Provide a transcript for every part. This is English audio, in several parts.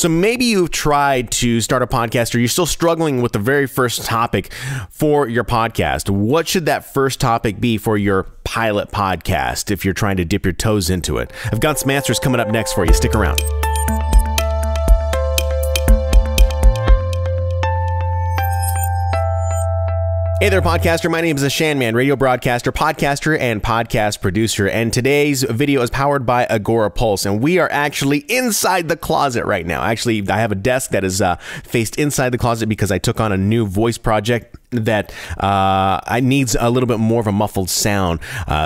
So maybe you've tried to start a podcast or you're still struggling with the very first topic for your podcast. What should that first topic be for your pilot podcast if you're trying to dip your toes into it? I've got some answers coming up next for you. Stick around. Hey there, podcaster. My name is Shannon, radio broadcaster, podcaster, and podcast producer. And today's video is powered by Agora Pulse. And we are actually inside the closet right now. Actually, I have a desk that is faced inside the closet because I took on a new voice project that needs a little bit more of a muffled sound.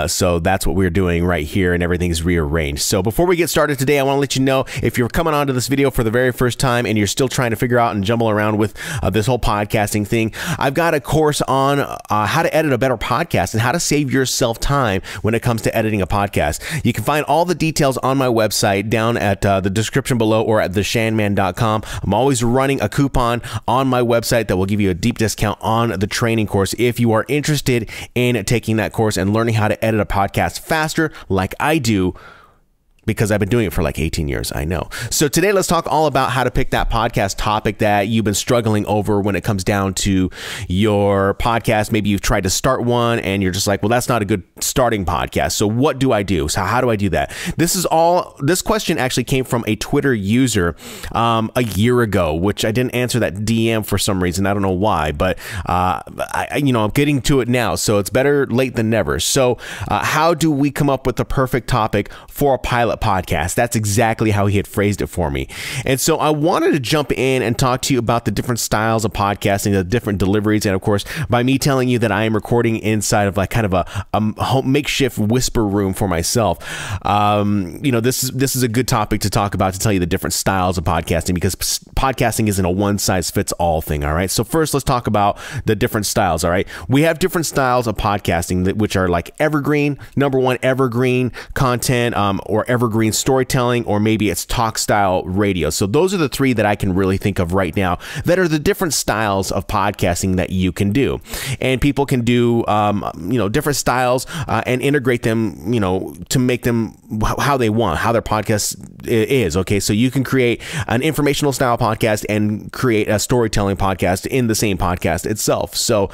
So that's what we're doing right here, and everything's rearranged. So before we get started today, I want to let you know, if you're coming onto this video for the very first time and you're still trying to figure out and jumble around with this whole podcasting thing, I've got a course on how to edit a better podcast and how to save yourself time when it comes to editing a podcast. You can find all the details on my website down at the description below or at theshanman.com. I'm always running a coupon on my website that will give you a deep discount on the training course if you are interested in taking that course and learning how to edit a podcast faster like I do, because I've been doing it for like 18 years, I know. So today, let's talk all about how to pick that podcast topic that you've been struggling over when it comes down to your podcast. Maybe you've tried to start one and you're just like, well, that's not a good starting podcast. So what do I do? So how do I do that? This question actually came from a Twitter user a year ago, which I didn't answer that DM for some reason. I don't know why, but I'm getting to it now. So it's better late than never. So how do we come up with the perfect topic for a pilot podcast? That's exactly how he had phrased it for me. And so I wanted to jump in and talk to you about the different styles of podcasting, the different deliveries. And of course, by me telling you that I am recording inside of like kind of a home makeshift whisper room for myself, this is a good topic to talk about, to tell you the different styles of podcasting, because podcasting isn't a one size fits all thing. All right. So first, let's talk about the different styles. All right. We have different styles of podcasting which are like evergreen, number one, evergreen content, or evergreen storytelling, or maybe it's talk style radio. So those are the three that I can really think of right now that are the different styles of podcasting that you can do. And people can do, different styles and integrate them, to make them how they want, how their podcast is. Okay. So you can create an informational style podcast and create a storytelling podcast in the same podcast itself. So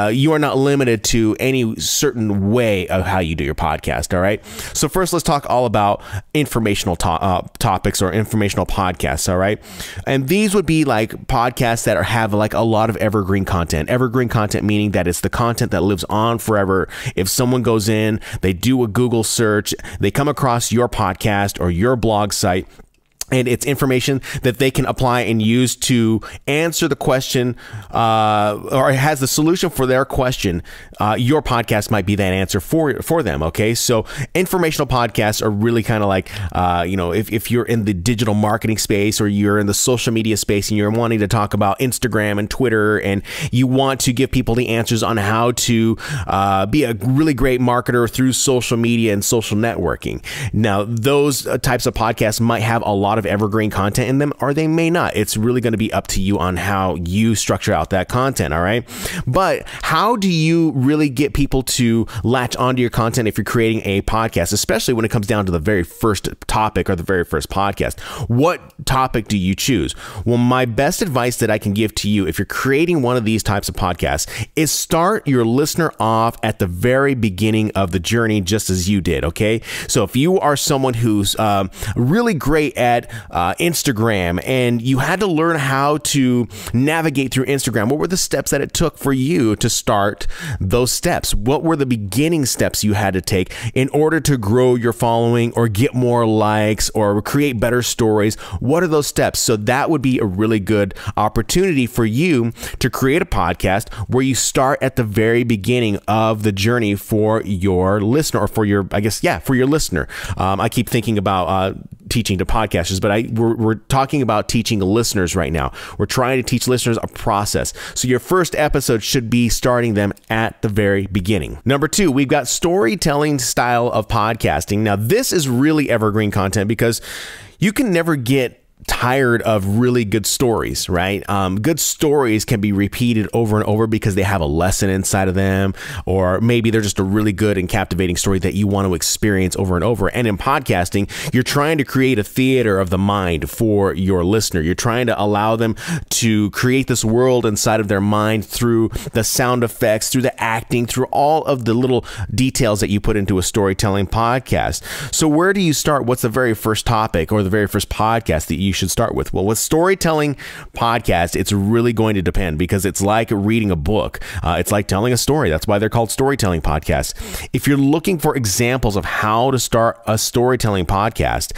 you are not limited to any certain way of how you do your podcast. All right. So first, let's talk all about informational topics or informational podcasts. All right. And these would be like podcasts that have like a lot of evergreen content. Evergreen content meaning that it's the content that lives on forever. If someone goes in, they do a Google search, they come across your podcast or your blog site, and it's information that they can apply and use to answer the question, or it has the solution for their question. Your podcast might be that answer for them. Okay, so informational podcasts are really kind of like, if you're in the digital marketing space or you're in the social media space and you're wanting to talk about Instagram and Twitter, and you want to give people the answers on how to be a really great marketer through social media and social networking. Now, those types of podcasts might have a lot of evergreen content in them, or they may not. It's really going to be up to you on how you structure out that content. All right. But how do you really get people to latch onto your content if you're creating a podcast, especially when it comes down to the very first topic or the very first podcast? What topic do you choose? Well, my best advice that I can give to you if you're creating one of these types of podcasts is start your listener off at the very beginning of the journey, just as you did. Okay. So if you are someone who's really great at Instagram and you had to learn how to navigate through Instagram, what were the steps that it took for you to start those steps? What were the beginning steps you had to take in order to grow your following or get more likes or create better stories? What are those steps? So that would be a really good opportunity for you to create a podcast where you start at the very beginning of the journey for your listener, or for your, for your listener. I keep thinking about teaching to podcasters, but we're talking about teaching listeners right now. We're trying to teach listeners a process. So your first episode should be starting them at the very beginning. Number two, we've got storytelling style of podcasting. Now, this is really evergreen content because you can never get tired of really good stories, right? Good stories can be repeated over and over because they have a lesson inside of them, or maybe they're just a really good and captivating story that you want to experience over and over. And in podcasting, you're trying to create a theater of the mind for your listener. You're trying to allow them to create this world inside of their mind through the sound effects, through the acting, through all of the little details that you put into a storytelling podcast. So where do you start? What's the very first topic or the very first podcast that you should start with? Well, with storytelling podcast, it's really going to depend, because it's like reading a book. It's like telling a story. That's why they're called storytelling podcasts. If you're looking for examples of how to start a storytelling podcast,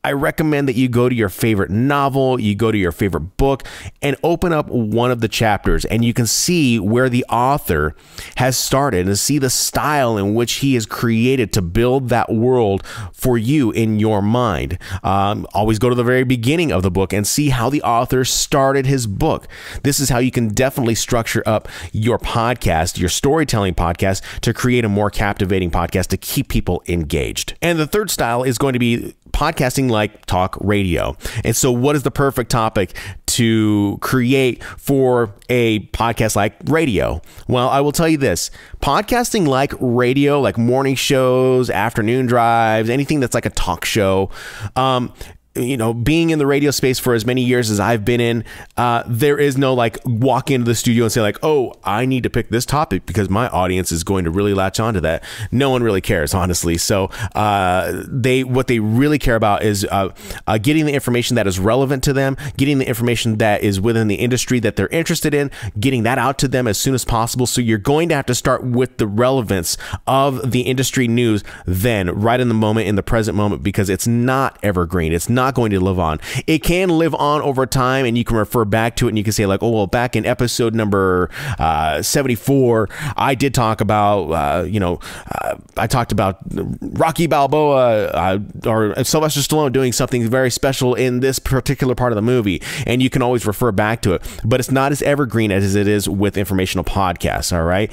I recommend that you go to your favorite novel, you go to your favorite book, and open up one of the chapters, and you can see where the author has started and see the style in which he has created to build that world for you in your mind. Always go to the very beginning of the book and see how the author started his book. This is how you can definitely structure up your podcast, your storytelling podcast, to create a more captivating podcast to keep people engaged. And the third style is going to be podcasting like talk radio. And so what is the perfect topic to create for a podcast like radio? Well, I will tell you this. Podcasting like radio, like morning shows, afternoon drives, anything that's like a talk show, you know, being in the radio space for as many years as I've been in, there is no like walk into the studio and say like, oh, I need to pick this topic because my audience is going to really latch onto that. No one really cares, honestly. So what they really care about is getting the information that is relevant to them, getting the information that is within the industry that they're interested in, getting that out to them as soon as possible. So you're going to have to start with the relevance of the industry news then, right in the moment, in the present moment, because it's not evergreen. It's not going to live on. It can live on over time, and you can refer back to it, and you can say like, oh, well, back in episode number 74, I did talk about, I talked about Rocky Balboa or Sylvester Stallone doing something very special in this particular part of the movie, and you can always refer back to it. But it's not as evergreen as it is with informational podcasts, all right?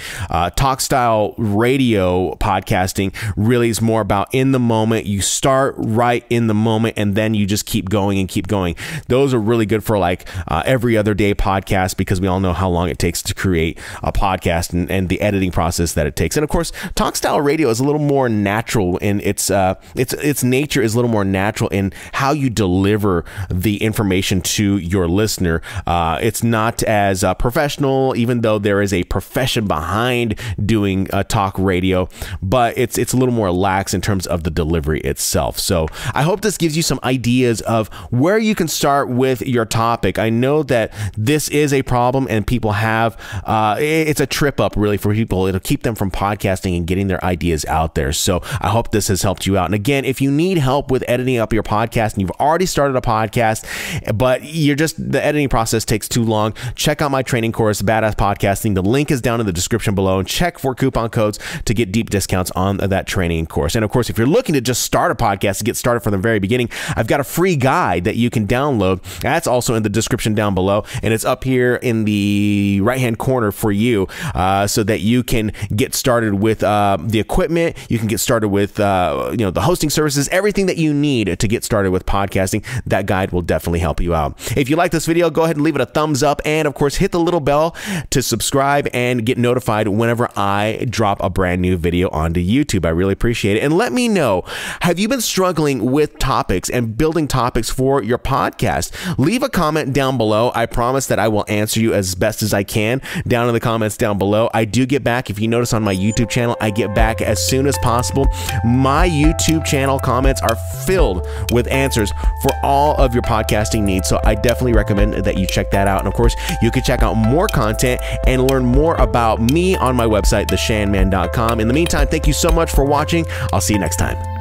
Talk style radio podcasting really is more about in the moment. You start right in the moment, and then you just keep going and keep going. Those are really good for like every other day podcast, because we all know how long it takes to create a podcast and the editing process that it takes. And of course, talk style radio is a little more natural in its nature, is a little more natural in how you deliver the information to your listener. It's not as professional, even though there is a profession behind doing talk radio, but it's a little more lax in terms of the delivery itself. So I hope this gives you some ideas of where you can start with your topic. I know that this is a problem, and people have, it's a trip up really for people. It'll keep them from podcasting and getting their ideas out there. So I hope this has helped you out. And again, if you need help with editing up your podcast and you've already started a podcast, but the editing process takes too long, check out my training course, Badass Podcasting. The link is down in the description below, and check for coupon codes to get deep discounts on that training course. And of course, if you're looking to just start a podcast, to get started from the very beginning, I've got a free guide that you can download. That's also in the description down below, and it's up here in the right hand corner for you, so that you can get started with the equipment. You can get started with the hosting services, everything that you need to get started with podcasting. That guide will definitely help you out. If you like this video, go ahead and leave it a thumbs up, and of course hit the little bell to subscribe and get notified whenever I drop a brand new video onto YouTube. I really appreciate it. And let me know, have you been struggling with topics and building topics for your podcast? Leave a comment down below. I promise that I will answer you as best as I can down in the comments down below. I do get back. If you notice on my YouTube channel, I get back as soon as possible. My YouTube channel comments are filled with answers for all of your podcasting needs. So I definitely recommend that you check that out. And of course, you can check out more content and learn more about me on my website, theshanman.com. In the meantime, thank you so much for watching. I'll see you next time.